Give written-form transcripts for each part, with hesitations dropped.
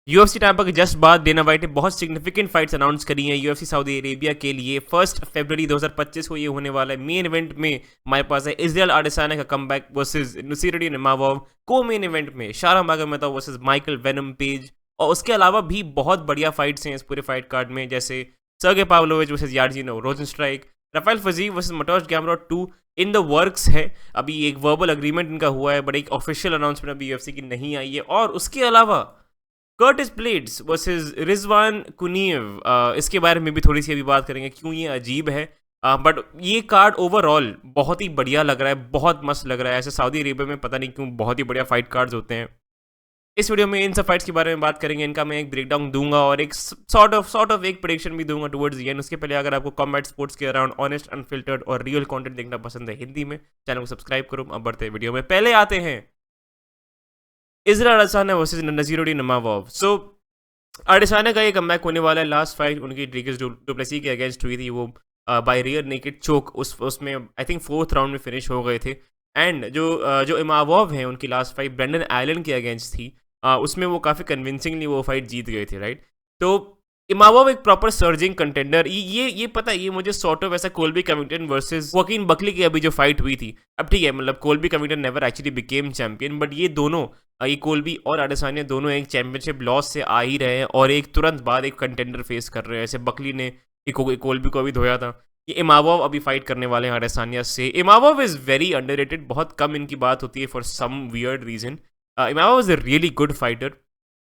UFC time के just बाद Dana white ने बहुत सिग्निफिकेंट फाइट्स अनाउंस करी हैं यूएफसी सऊदी अरेबिया के लिए। 1 फरवरी 2025 को ये होने वाला है। मेन इवेंट में हमारे पास है इजराइल अडेसाना का कमबैक वर्सेस नुसैरडीन इमामोव। को मेन इवेंट में शारा मागोमेदोव वर्सेस माइकल वेनम पेज। और उसके अलावा भी बहुत बढ़िया फाइट्स हैं इस पूरे फाइट कार्ड में, जैसे Sergei Pavlovich versus Jairzinho Rozenstruik, Rafael Fiziev versus Mateus Gamrot 2 in the works है। अभी एक वर्बल अग्रीमेंट इनका हुआ है, बट एक ऑफिशियल अनाउंसमेंट अभी यूएफसी की नहीं आई है। और उसके अलावा कर्टिस ब्लेड्स वर्सेस रिजवान कुनीव, इसके बारे में भी थोड़ी सी अभी बात करेंगे क्यों ये अजीब है। बट ये कार्ड ओवरऑल बहुत ही बढ़िया लग रहा है, बहुत मस्त लग रहा है। ऐसे सऊदी अरेबिया में पता नहीं क्यों बहुत ही बढ़िया फाइट कार्ड्स होते हैं। इस वीडियो में इन सब फाइट्स के बारे में बात करेंगे, इनका मैं एक ब्रेकडाउन दूंगा और एक सॉर्ट ऑफ एक प्रेडिक्शन भी दूंगा टुवर्ड्स द एंड। उसके पहले अगर आपको कॉम्बैट स्पोर्ट्स के अराउंड ऑनेस्ट अनफिल्टर्ड और रियल कंटेंट देखना पसंद है हिंदी में, चैनल को सब्सक्राइब करो। अब बढ़ते हैं वीडियो में। पहले आते हैं इजराइल अडेसाना वर्सेस नसीरुद्दीन इमामोव। सो अडेसाना का ये कमबैक होने वाला है। लास्ट फाइट उनकी ड्रीगस डुप्लेसी के अगेंस्ट हुई थी, वो बाय रियर नेकेड चोक उसमें आई थिंक 4th राउंड में फिनिश हो गए थे। एंड जो इमामोव हैं उनकी लास्ट फाइट ब्रेंडन आयलन के अगेंस्ट थी, उसमें वो काफ़ी कन्विंसिंगली वो फाइट जीत गए थे, राइट। तो इमामोव एक प्रॉपर सर्जिंग कंटेंडर। ये पता है, ये मुझे सॉर्ट ऑफ ऐसा कोल्बी कविंगटन वर्सेस जोक्विन बकली की अभी जो फाइट हुई थी। अब ठीक है, मतलब Colby Covington never actually became champion, but ये दोनों ये कोल्बी और अडेसानिया दोनों एक चैंपियनशिप लॉस से आ ही रहे हैं और एक तुरंत बाद एक कंटेंडर फेस कर रहे हैं। ऐसे बकली ने कोल्बी को अभी धोया था, ये इमामोव अभी फाइट करने वाले हैं अडेसानिया से। इमामोव इज़ वेरी अंडररेटेड, बहुत कम इनकी बात होती है for some weird reason. Imavov is a really good fighter,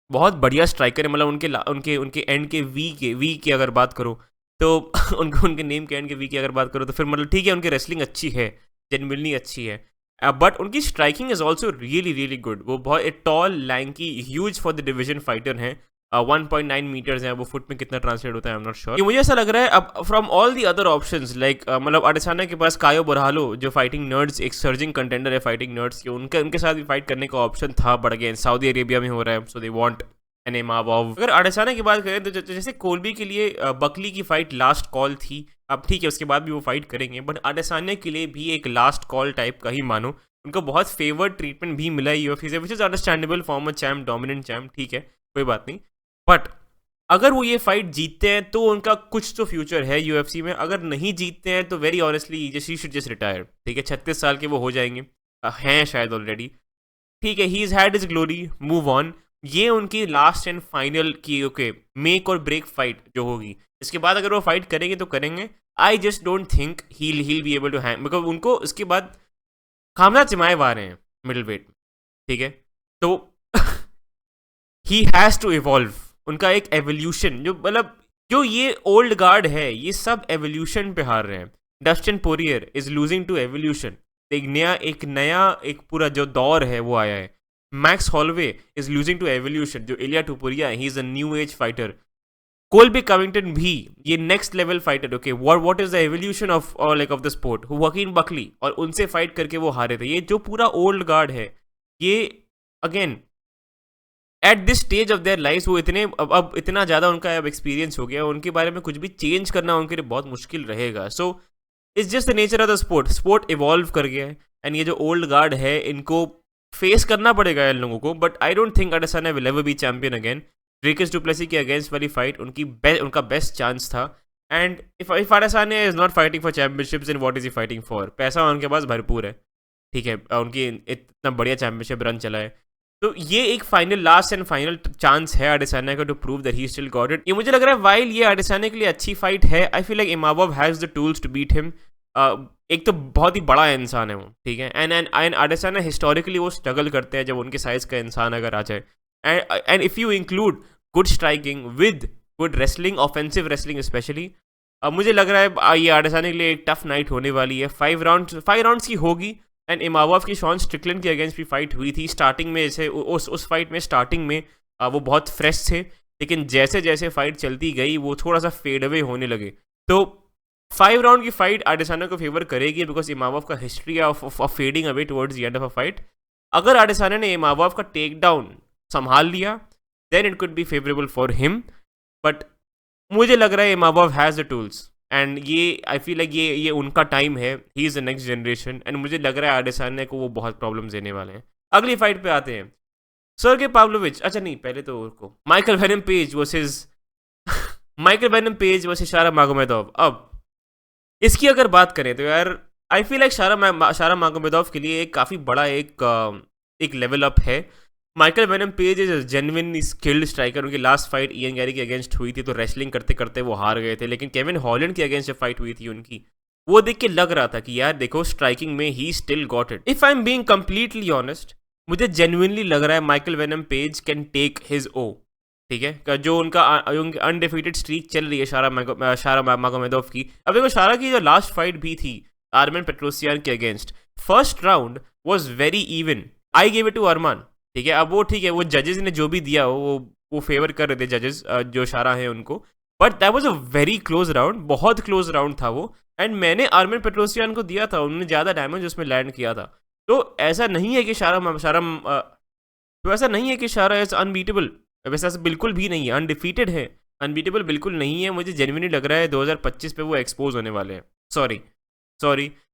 बहुत बढ़िया स्ट्राइकर है। मतलब उनके एंड के वी की अगर बात करो तो उनके नेम के एंड के वी की अगर बात करो तो फिर मतलब ठीक है, उनकी रेसलिंग अच्छी है, जेन्युइनली अच्छी है, बट उनकी striking is also really really good. वो बहुत tall, lanky, huge for the division fighter हैं। 1.9 मीटर्स हैं, वो फुट में कितना ट्रांसलेट होता है आई एम नॉट श्योर। मुझे ऐसा लग रहा है अब from all the other options like मतलब अडेसाना के पास कायो बोरालो जो फाइटिंग नर्ड्स एक सर्जिंग कंटेंडर है फाइटिंग नर्ड्स के, उनके साथ भी फाइट करने का ऑप्शन था, बट अगेन सऊदी अरेबिया में हो रहा है, सो दे वांट एन इमामोव। अगर अडेसाना की बात करें तो जैसे कोल्बी के लिए बकली की फाइट लास्ट कॉल थी, अब ठीक है उसके बाद भी वो फाइट करेंगे, बट अडेसाना के लिए भी एक लास्ट कॉल टाइप का ही मानो। उनको बहुत फेवर्ड ट्रीटमेंट भी मिला है यूएफसी से, which is understandable, farmer champ, dominant champ, ठीक है कोई बात नहीं। बट अगर वो ये फाइट जीतते हैं तो उनका कुछ तो फ्यूचर है यूएफसी में। अगर नहीं जीतते हैं तो very honestly he should just retire, ठीक है। 36 साल के वो हो जाएंगे, हैं शायद ऑलरेडी, ठीक है। He is had is glory, move on. ये उनकी लास्ट एंड फाइनल की ओके मेक और ब्रेक फाइट जो होगी। इसके बाद अगर वो फाइट करेंगे तो करेंगे। I just don't think he'll be able to hang, because उनको इसके बाद खामजा चिमाएव आ रहे हैं मिडिल वेट, ठीक है। तो ही हैज़ टू इवॉल्व, उनका एक एवोल्यूशन जो मतलब जो ये ओल्ड गार्ड है ये सब एवोल्यूशन पे हार रहे हैं। Dustin Poirier is losing to evolution, एक नया एक पूरा जो दौर है वो आया है। Max Holloway is losing to evolution, जो इलिया टुपुरिया है he is a new age fighter. Colby Covington भी ये next level fighter, okay what is the evolution of of the sport, Joaquin Buckley, और उनसे फाइट करके वो हारे थे। ये जो पूरा ओल्ड गार्ड है ये again at this stage of their life वो इतने अब इतना ज़्यादा उनका अब एक्सपीरियंस हो गया, उनके बारे में कुछ भी चेंज करना उनके लिए बहुत मुश्किल रहेगा। So it's just the nature of the sport evolve कर गया है। एंड ये जो ओल्ड गार्ड है इनको फेस करना पड़ेगा इन लोगों को, but I don't think अडेसाना will ever be champion again. ड्रीगस du Plessis के अगेंस्ट वाली फाइट उनका बेस्ट चांस था। And if अडेसाना is not fighting for championships in what is he fighting for? पैसा उनके पास भरपूर है, ठीक है, उनकी इतना बढ़िया चैंपियनशिप रन चला है। तो ये एक final last and final chance है अडेसाना का to prove that he still got it. ये मुझे लग रहा है वाइल ये अडेसाना के लिए अच्छी फाइट है, I feel like Imavov has the tools to beat him. एक तो बहुत ही बड़ा इंसान है वो, ठीक है, एंड अडेसाना हिस्टोरिकली वो स्ट्रगल करते हैं जब उनके साइज का इंसान अगर आ जाए। And if you include good striking with good wrestling, offensive wrestling specially, मुझे लग रहा है ये अडेसाना के लिए एक टफ नाइट होने वाली है। 5 राउंड्स की होगी। एंड इमामोव की शॉन स्ट्रिकलैंड के अगेंस्ट भी फाइट हुई थी स्टार्टिंग में, जैसे उस फाइट में स्टार्टिंग में वो बहुत फ्रेश थे, लेकिन जैसे जैसे फाइट चलती गई वो थोड़ा सा फेड अवे होने लगे। तो 5 राउंड की फाइट अडेसाना को फेवर करेगी बिकॉज इमामोव का history of fading away towards the end of a fight. अगर अडेसाना ने इमामोव का टेक डाउन संभाल लिया then it could be favourable for him, but मुझे लग रहा है Imamov has the tools and ये आई फील लाइक ये उनका टाइम है, he is the next generation. And मुझे लग रहा है अडेसाना को वो बहुत प्रॉब्लम्स देने वाले हैं। अगली फाइट पे आते हैं। सर्गे पाव्लोविच, अच्छा नहीं पहले तो को Michael Venom page versus Michael Venom page versus शारा मागोमेदोव। अब इसकी अगर बात करें तो यार आई फील लाइक शारा मागोमेदोव के लिए एक काफ़ी बड़ा एक लेवल अप है। Michael Venom Page is genuinely skilled striker. उनकी लास्ट फाइट इयन गैरी के अगेंस्ट हुई थी तो रेसलिंग करते करते वो हार गए थे, लेकिन केविन हॉलैंड के अगेंस्ट जब फाइट हुई थी उनकी, वो देख के लग रहा था कि यार देखो स्ट्राइकिंग में he still got it. If I am being completely honest, मुझे जेन्युइनली लग रहा है Michael Venom Page can take his ओ, ठीक है, जो उनका अनडिफीटेड स्ट्रीक चल रही है शारा मागोमेदोव की। अब देखो शारा की जो लास्ट फाइट भी थी आर्मन पेट्रोसियन के against, first round was very even, I give it to Arman, ठीक है। अब वो ठीक है, वो जजेस ने जो भी दिया वो फेवर कर रहे थे जजेस जो शारा है उनको, but that was a very close round, बहुत क्लोज राउंड था वो। एंड मैंने आर्मन पेट्रोसियन को दिया था, उन्होंने ज़्यादा डैमेज उसमें लैंड किया था। तो ऐसा नहीं है कि शारा इज अनबीटेबल, वैसे ऐसा बिल्कुल भी नहीं है, अनडिफीटेड है, अनबीटेबल बिल्कुल नहीं है। मुझे जेन्युइनली लग रहा है 2025 पे वो एक्सपोज होने वाले हैं। सॉरी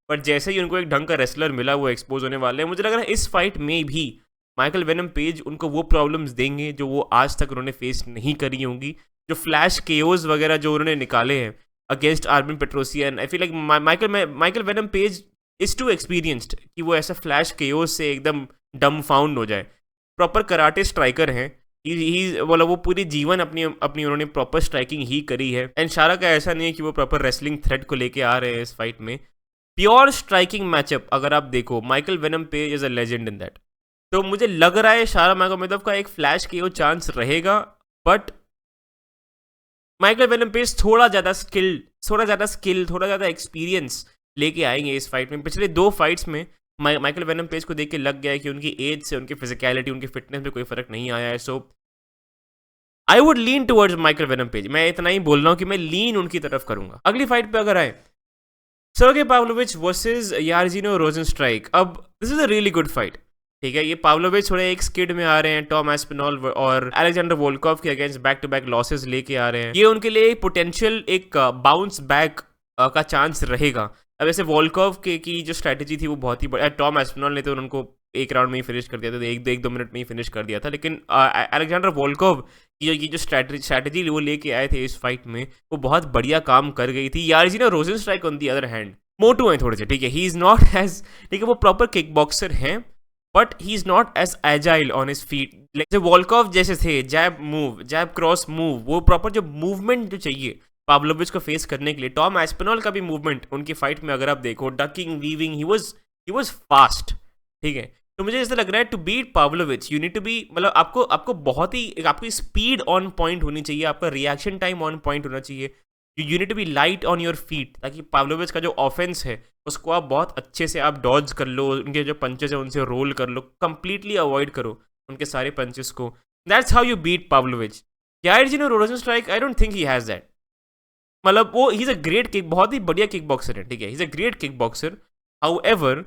बट जैसे ही उनको एक ढंग का रेसलर मिला वो एक्सपोज होने वाले हैं। मुझे लग रहा है इस फाइट में भी माइकल वेनम पेज उनको वो प्रॉब्लम्स देंगे जो वो आज तक उन्होंने फेस नहीं करी होंगी, जो फ्लैश केओस वगैरह जो उन्होंने निकाले हैं against Arman Petrosyan. I feel like Michael Venom Page is too experienced कि वो ऐसा फ्लैश केओस से एकदम डम फाउंड हो जाए। प्रॉपर कराटे स्ट्राइकर हैं, मतलब वो पूरी जीवन अपनी अपनी उन्होंने प्रॉपर स्ट्राइकिंग ही करी है। एंड शारा का ऐसा नहीं है कि वो प्रॉपर रेसलिंग थ्रेड को लेके आ रहे हैं इस फाइट में। प्योर स्ट्राइकिंग मैचअप अगर आप देखो, Michael Venom Page is a legend in that. तो मुझे लग रहा है शारा मागोमेदोव का एक फ्लैश के वो चांस रहेगा, बट माइकल वेनम पेज थोड़ा ज़्यादा स्किल, थोड़ा ज़्यादा एक्सपीरियंस लेके आएंगे इस फाइट में। पिछले 2 फाइट्स में माइकल वेनम पेज को देख के लग गया है कि उनकी एज से उनकी फिजिकलिटी, उनकी फिटनेस में कोई फर्क नहीं आया है। So I would lean towards Michael Venom Page. मैं इतना ही बोल रहा हूँ कि मैं लीन उनकी तरफ करूंगा। अगली फाइट पे अगर आए, सर्गे पाव्लोविच वर्सेस यार्जिनो रोजेनस्ट्राइक। अब this is a really good fight, ठीक है। ये पाव्लोविच थोड़े एक स्किड में आ रहे हैं, टॉम एस्पिनॉल और अलेक्जेंडर वोल्कोव के against back to back losses लेके आ रहे हैं। ये उनके लिए पोटेंशियल एक बाउंस बैक का चांस रहेगा। अब ऐसे वोल्कोव की जो स्ट्रैटेजी थी वो बहुत ही बढ़िया। टॉम एस्पिनॉल ने तो उनको एक राउंड में ही फिनिश कर दिया था, एक दो मिनट में ही फिनिश कर दिया था, लेकिन अलेक्जेंडर वोल्कोव की जो स्ट्रैटेजी वो लेके आए थे इस फाइट में, वो बहुत बढ़िया काम कर गई थी। यार्जिनो रोजेनस्ट्राइक ऑन दी अदर हैंड मोटू हैं थोड़े से, ठीक है, ही इज नॉट एज, ठीक है, वो प्रॉपर किक बॉक्सर हैं, but he is not as agile on his feet. जैसे वॉल्कोव जैसे थे, जैब क्रॉस मूव, वो प्रॉपर जो मूवमेंट जो चाहिए पाव्लोविच को फेस करने के लिए। टॉम एस्पिनॉल का भी मूवमेंट उनकी फाइट में अगर आप देखो, ducking, weaving, he was fast, ठीक है। तो मुझे ऐसा लग रहा है to beat Pavlovich you need to be, मतलब आपको बहुत ही आपकी स्पीड ऑन पॉइंट होनी चाहिए, आपका रिएक्शन टाइम ऑन पॉइंट होना चाहिए। You need to be light on your feet, ताकि पाव्लोविच का जो ऑफेंस है उसको आप बहुत अच्छे से आप डॉज कर लो, उनके जो पंचेस है उनसे रोल कर लो, कंप्लीटली अवॉइड करो उनके सारे पंचेस को। That's how you beat Pavlovich. Jairzinho Rozenstruik, I don't think he has that. मतलब वो he is a great kick, बहुत ही बढ़िया किक बॉक्सर है, ठीक है, he is a great kick boxer. However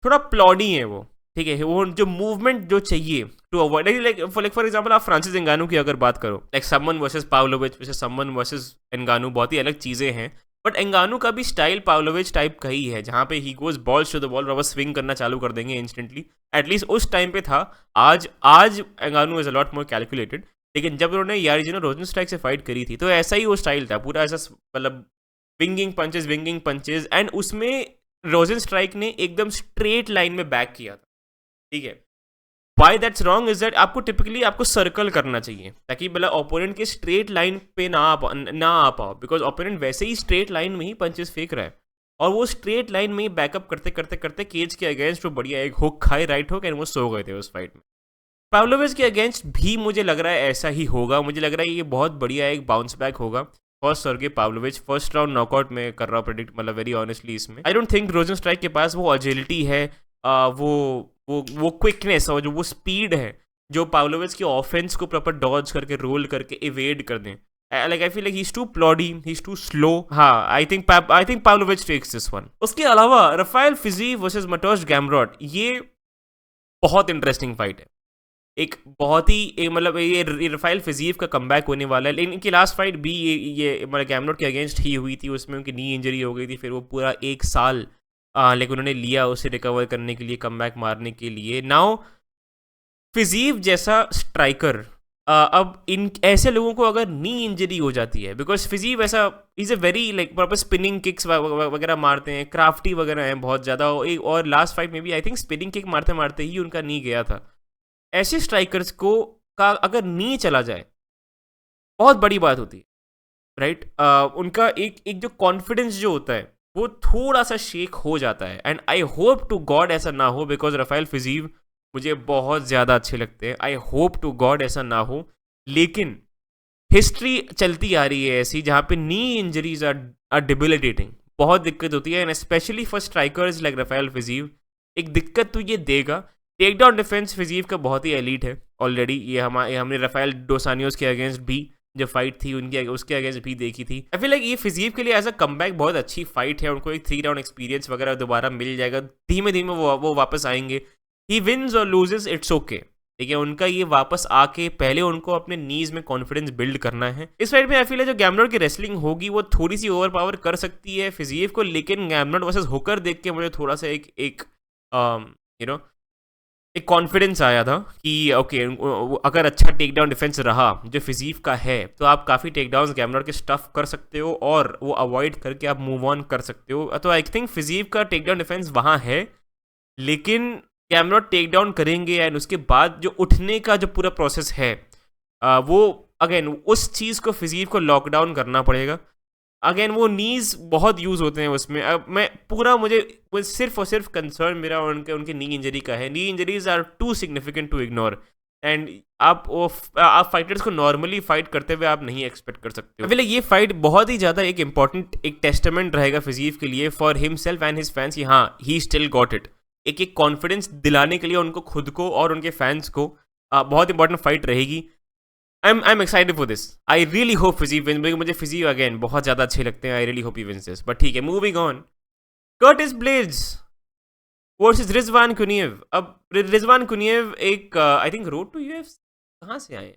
थोड़ा प्लॉडी है वो, ठीक है। वो जो मूवमेंट जो चाहिए to avoid, like for example आप फ्रांसिस एंगानू की अगर बात करो, like someone versus Pavlovich versus someone versus Ngannou, बहुत ही अलग चीज़ें हैं। बट एंगानू का भी स्टाइल पाव्लोविच टाइप का ही है, जहाँ पे he goes balls to the ball, rubber swing करना चालू कर देंगे इंस्टेंटली। एटलीस्ट उस टाइम पे था। आज Ngannou is a lot more calculated, लेकिन जब उन्होंने यार्जिनो रोजेनस्ट्राइक से फाइट करी थी तो ऐसा ही वो स्टाइल था, पूरा ऐसा, मतलब विंगिंग पंचेज, एंड उसमें रोजेनस्ट्राइक ने एकदम स्ट्रेट लाइन में बैक किया था, ठीक है। Y that's wrong is that आपको टिपिकली आपको सर्कल करना चाहिए, ताकि मतलब ओपोनेंट के स्ट्रेट लाइन पे ना आ पाओ, बिकॉज ओपोनेंट वैसे ही स्ट्रेट लाइन में ही पंचेस फेंक रहा है, और वो स्ट्रेट लाइन में ही बैकअप करते करते करते केज के अगेंस्ट वो बढ़िया एक हुक खाए, राइट हुक, एंड वो सो गए थे उस फाइट में। पाव्लोविच के अगेंस्ट भी मुझे लग रहा है ऐसा ही होगा। मुझे लग रहा है ये बहुत बढ़िया एक बाउंस बैक होगा for Sergei Pavlovich. First round knockout में कर रहा हूँ प्रेडिक्ट, मतलब वेरी ऑनेस्टली इसमें आई डोंट थिंक रोजेनस्ट्राइक के पास वो एजिलिटी है, वो क्विकनेस और जो वो स्पीड है जो पाव्लोविच के ऑफेंस को प्रॉपर डॉज करके रोल करके इवेड कर दें। Like I feel like he is too ploddy, he is too slow. हाँ, I think Pavlovich takes this one. उसके अलावा Rafael Fiziev versus Mateus Gamrot, ये बहुत इंटरेस्टिंग फाइट है। एक बहुत ही मतलब ये राफेल फिजीव का कमबैक होने वाला है। लेकिन इनकी लास्ट फाइट भी ये मतलब गैमरॉट के अगेंस्ट ही हुई थी, उसमें उनकी नी इंजरी हो गई थी, फिर वो पूरा 1 साल लेकिन उन्होंने लिया उसे रिकवर करने के लिए, कमबैक मारने के लिए। नाउ फिजीव जैसा स्ट्राइकर, अब इन ऐसे लोगों को अगर नी इंजरी हो जाती है, बिकॉज फिजीव ऐसा is a very like proper spinning kicks वगैरह मारते हैं, क्राफ्टी वगैरह हैं बहुत ज़्यादा, और लास्ट फाइट में भी आई थिंक स्पिनिंग किक मारते मारते ही उनका नी गया था। ऐसे स्ट्राइकर्स को का अगर नी चला जाए बहुत बड़ी बात होती है, राइट? उनका एक एक जो कॉन्फिडेंस जो होता है वो थोड़ा सा शेक हो जाता है, and I hope to God ऐसा ना हो, बिकॉज राफेल फिजीव मुझे बहुत ज़्यादा अच्छे लगते हैं। आई होप टू गॉड ऐसा ना हो, लेकिन हिस्ट्री चलती आ रही है ऐसी जहाँ पे नी इंजरीज आर डिबिलिटेटिंग, बहुत दिक्कत होती है, and specially for strikers like Rafael Fiziev एक दिक्कत तो ये देगा। टेक डाउन डिफेंस फिजीव का बहुत ही एलीट है ऑलरेडी, ये हमने राफेल डोसानियोस के अगेंस्ट भी जो फाइट थी उनकी उसके अगेंस्ट भी देखी थी। आई फील लाइक ये फिजीव के लिए एज अ कमबैक बहुत अच्छी फाइट है, उनको एक 3 राउंड एक्सपीरियंस वगैरह दोबारा मिल जाएगा, धीमे धीमे वो वापस आएंगे। ही विन्स और लूजेस इट्स ओके, ठीक है, उनका ये वापस आके पहले उनको अपने नीज में कॉन्फिडेंस बिल्ड करना है। इस फाइट में आई फील है जो गैमनॉट की रेसलिंग होगी वो थोड़ी सी ओवर पावर कर सकती है फिजीव को, लेकिन गैमनॉट वर्सेस होकर देख के मुझे थोड़ा सा एक यू नो एक कॉन्फिडेंस आया था कि ओके अगर अच्छा टेक डाउन डिफेंस रहा जो फिजीव का है तो आप काफ़ी टेक डाउन गैमनॉट के स्टफ कर सकते हो और वो अवॉइड करके आप मूव ऑन कर सकते हो। तो आई थिंक फिजीव का टेक डाउन डिफेंस वहाँ है, लेकिन गैमनॉट टेक डाउन करेंगे एंड उसके बाद जो उठने का जो पूरा प्रोसेस है वो अगेन उस चीज़ को फिजीव को लॉकडाउन करना पड़ेगा। अगेन वो नीज बहुत यूज़ होते हैं उसमें। अब मैं पूरा मुझे सिर्फ और सिर्फ कंसर्न मेरा उनके नी इंजरी का है। Knee injuries are too significant to ignore, and आप फाइटर्स को नॉर्मली फाइट करते हुए आप नहीं एक्सपेक्ट कर सकते हो। ये फाइट बहुत ही ज़्यादा एक इंपॉर्टेंट एक टेस्टामेंट रहेगा फिजीव के लिए for himself and his fans, हाँ ही स्टिल गॉट इट। एक कॉन्फिडेंस दिलाने के लिए उनको खुद को और उनके फैंस को बहुत इंपॉर्टेंट फाइट रहेगी। I'm excited for this. I really hope फिजीव wins, मुझे फिजीव अगेन बहुत ज़्यादा अच्छे लगते हैं। I really hope he wins this. But ठीक है, moving on. Curtis Blaydes versus Rizvan Kuniev. अब रिजवान कुनियव एक I think road to UFC कहाँ से आए,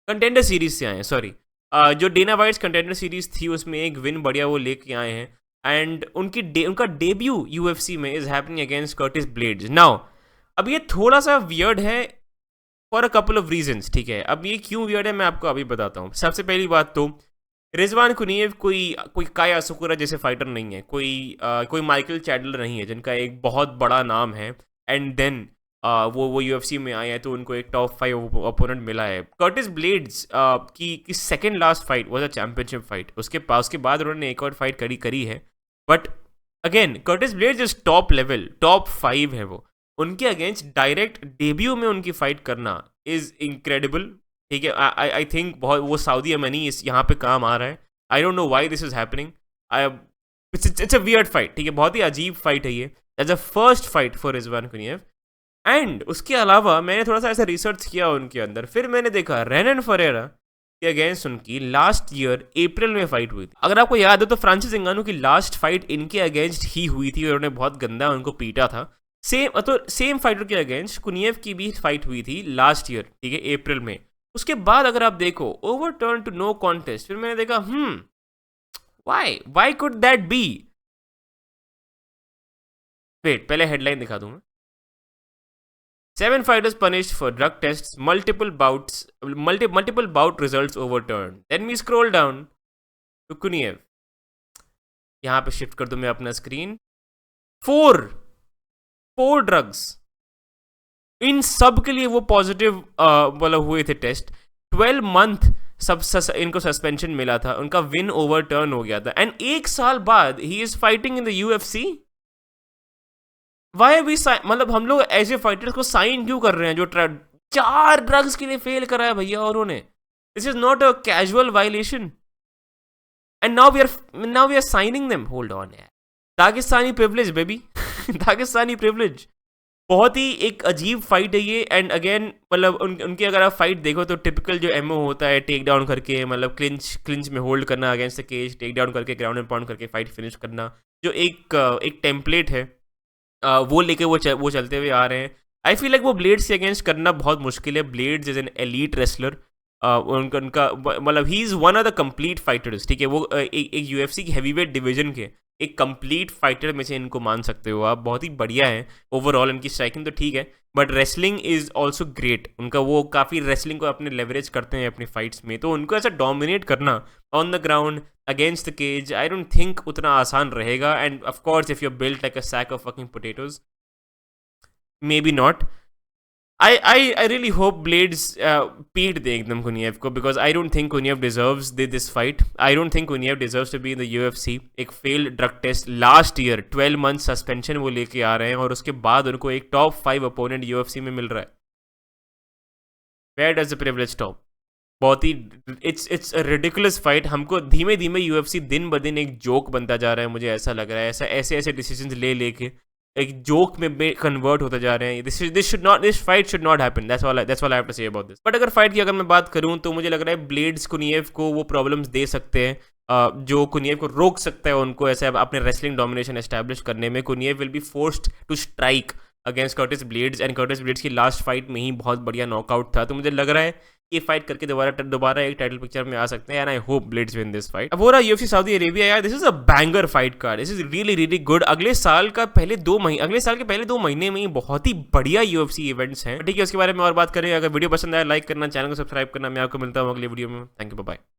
कंटेंडर सीरीज से आए हैं, सॉरी जो डेना वाइट्स कंटेंडर सीरीज थी उसमें एक विन बढ़िया वो लेके आए हैं, एंड उनका डेब्यू यूएफसी में is happening against Curtis blades. Now अब ये थोड़ा सा वियर्ड है for a couple of reasons, ठीक है। अब ये क्यों वियर्ड है मैं आपको अभी बताता हूँ। सबसे पहली बात तो रिजवान कुनियव कोई काया असुकुरा जैसे फाइटर नहीं है, कोई माइकल चैडलर नहीं है जिनका एक बहुत बड़ा नाम है एंड देन वो यूएफसी में आए हैं तो उनको एक टॉप 5 ओपोनेंट मिला है। कर्टिस ब्लेड्स की second last fight was a championship fight, उसके बाद उन्होंने एक और फाइट करी है, but again Curtis blades is top level, top 5 है वो। उनके अगेंस्ट डायरेक्ट डेब्यू में उनकी फाइट करना इज इनक्रेडिबल, ठीक है। आई थिंक बहुत वो सऊदी अमनी इस यहाँ पे काम आ रहा है। I don't know why this is happening. It's a weird fight, ठीक है, बहुत ही अजीब फाइट है ये as a first fight for Rizvan Kuniev. And उसके अलावा मैंने थोड़ा सा ऐसा रिसर्च किया उनके अंदर, फिर मैंने देखा रेनन फरेरा के अगेंस्ट उनकी लास्ट ईयर अप्रैल में फाइट हुई थी। अगर आपको याद हो तो फ्रांसिस इंगानू की लास्ट फाइट इनके अगेंस्ट ही हुई थी और उन्होंने बहुत गंदा उनको पीटा था। सेम फाइटर के अगेंस्ट कुनियव की भी फाइट हुई थी लास्ट ईयर, ठीक है, अप्रैल में। उसके बाद अगर आप देखो ओवरटर्न टू नो कॉन्टेस्ट, फिर मैंने देखा why could that be. Wait, पहले हेडलाइन दिखा दूं मैं। 7 fighters punished for drug tests, multiple bout results overturned. Then we scroll down to Kuniev. यहाँ पे शिफ्ट कर दूं मैं अपना स्क्रीन। 4 ड्रग्स, इन सब के लिए वो पॉजिटिव मतलब हुए थे टेस्ट। 12 मंथ इनको सस्पेंशन मिला था, उनका विन ओवरटर्न हो गया था, एंड 1 साल बाद he is fighting in the UFC. Why we मतलब हम लोग ऐसे फाइटर्स को साइन क्यों कर रहे हैं जो 4 ड्रग्स के लिए फेल करा है भैया उन्होंने। This is not a casual violation and now we are signing them. Hold on यार, Dagestani privilege baby Dagestani privilege. बहुत ही एक अजीब फाइट है ये, एंड अगेन मतलब उनकी अगर आप फाइट देखो तो टिपिकल जो एमओ होता है टेक डाउन करके, मतलब क्लिंच में होल्ड करना against the cage, take down करके ग्राउंड एंड पाउंड करके फाइट फिनिश करना, जो एक टेम्पलेट है वो लेके वो चलते हुए आ रहे हैं। आई फील लाइक वो ब्लेड्स के अगेंस्ट करना बहुत मुश्किल है। Blades is an elite wrestler, उनका मतलब he is one of the complete fighters, ठीक है। वो एक यूएफसी की हैवीवेट डिवीजन के एक कंप्लीट फाइटर में से इनको मान सकते हो आप, बहुत ही बढ़िया है ओवरऑल। इनकी स्ट्राइकिंग तो ठीक है, but wrestling is also great. उनका वो काफ़ी रेसलिंग को अपने लेवरेज करते हैं अपनी फाइट्स में, तो उनको ऐसा डोमिनेट करना on the ground against the cage I don't think उतना आसान रहेगा। And of course if you built like a sack of fucking potatoes, maybe not. I really hope Blades पीट दे एकदम कुनिएव को, because I don't think Kuniev deserves this fight. I don't think Kuniev deserves to be in the UFC. एक failed drug test last year, 12 months suspension वो लेके आ रहे हैं, और उसके बाद उनको एक top 5 opponent UFC में मिल रहा है। Where does the privilege stop? बहुत ही it's a ridiculous fight। हमको धीमे धीमे UFC दिन ब दिन एक जोक बनता जा रहा है, मुझे ऐसा लग रहा है। ऐसे डिसीजंस ले लेके एक जोक में कन्वर्ट होते जा रहे हैं। This fight should not happen. That's all I have to say about this. But अगर फाइट की अगर मैं बात करूं तो मुझे लग रहा है ब्लेड्स कुनिएव को वो प्रॉब्लम्स दे सकते हैं जो कुनिएव को रोक सकता है उनको ऐसे अपने रेसलिंग डोमिनेशन एस्टैब्लिश करने में। Kuniev will be forced to strike against Curtis Blaydes, and Curtis Blaydes की लास्ट फाइट में ही बहुत बढ़िया नॉकआउट था। तो मुझे लग रहा है ये फाइट करके दोबारा एक टाइटल पिक्चर में आ सकते हैं, and I hope blades win this fight. अब हो रहा UFC सऊदी अरेबिया यार, this is a banger fight card. This is really good. अगले साल के पहले 2 महीने में ही बहुत ही बढ़िया UFC इवेंट्स हैं। ठीक है, उसके बारे में और बात करें। अगर वीडियो पसंद आया लाइक करना, चैनल को सब्सक्राइब करना। मैं आपको मिलता हूँ अगले वीडियो में। Thank you, bye bye.